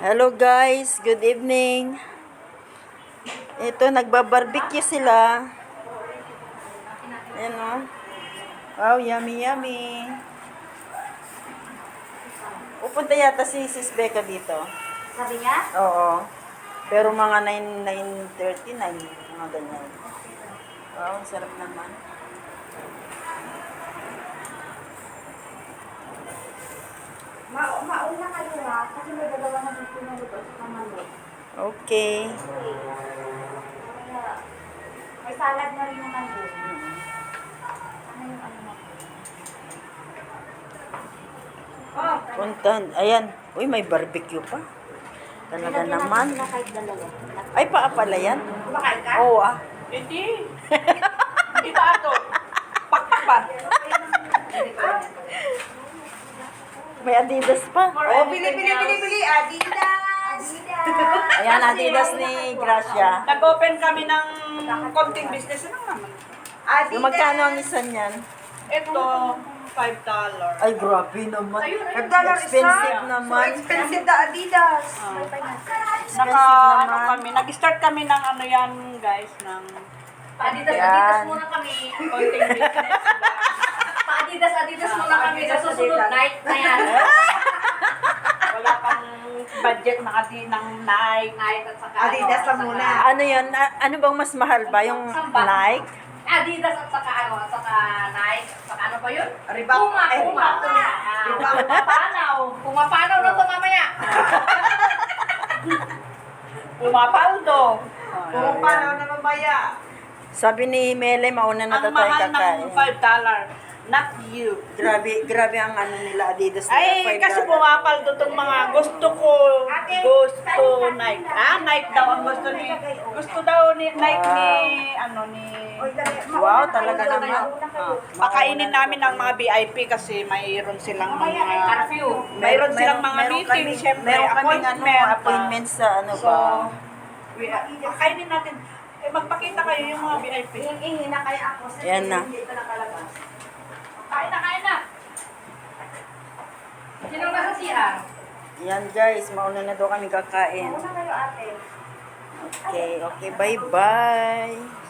Hello guys, good evening. Ito, nagbabarbecue sila. Ayan o. Wow, yummy yummy. Pupunta yata si Sis Becca dito. Sabi niya? Oo. Pero mga 9:39, mga ganyan. Wow, ang sarap naman. Mauna kayo ha, kasi may dalawa na dito na luto sa kamalot. Okay. Kaya, may salad na rin naman doon. Ano yung ano na? Oh, Puntan. Ayan. Uy, may barbecue pa. Talaga naman. Kahit dalawa. Ay, pala yan? Kumakain ka? Oo ah. Hindi. Hindi pa ato. Pakpak ba? May Adidas pa. Oh, Bili! Adidas! Ayan, Adidas ni Gracia. Nag-open kami ng konting business. Ano naman? Yung magkano ang isa niyan? Ito, $5. Ay, grabe naman. $5 Expensive isa. naman. Expensive na Adidas. Ano naman. kami, nag-start kami ng ano yan, guys, ng Yan. muna kami. konting business. Pa-Adidas muna kami sa susunod night na yan. Wala pang budget ng Nike. Night at saka Adidas ano, lang at muna. saka- Ano yun? Ano bang mas mahal ba? Yung Samba. Nike? Adidas at saka ano, at saka Nike, at saka ano pa yun? Reebok. Puma. Pumapanaw. Pumapanaw na to mamaya. Pumapaldo. Kung paano na mamaya. Sabi ni Mele, mauna na Ang tayo mahal kakain. ng $5. Not you. Grabe ang ano nila, Adidas nila. Ay, kasi pumapaldo itong mga gusto Nike. Nike daw ang gusto ni, Nike ni, Wow, talaga naman. pakainin namin ng mga VIP kasi mayroon silang mga, Curfew. mayroon silang mga meeting, syempre, meron kaming appointment. sa ano So, ba? pakainin natin. Magpakita kayo yung mga VIP. Ihingi na kaya ako sa Yan na. hindi ito nakalabas. Kain na. Sino nasa CR? Yan guys, mauna na daw kami kakain. Una kayo ate. Okay, bye-bye.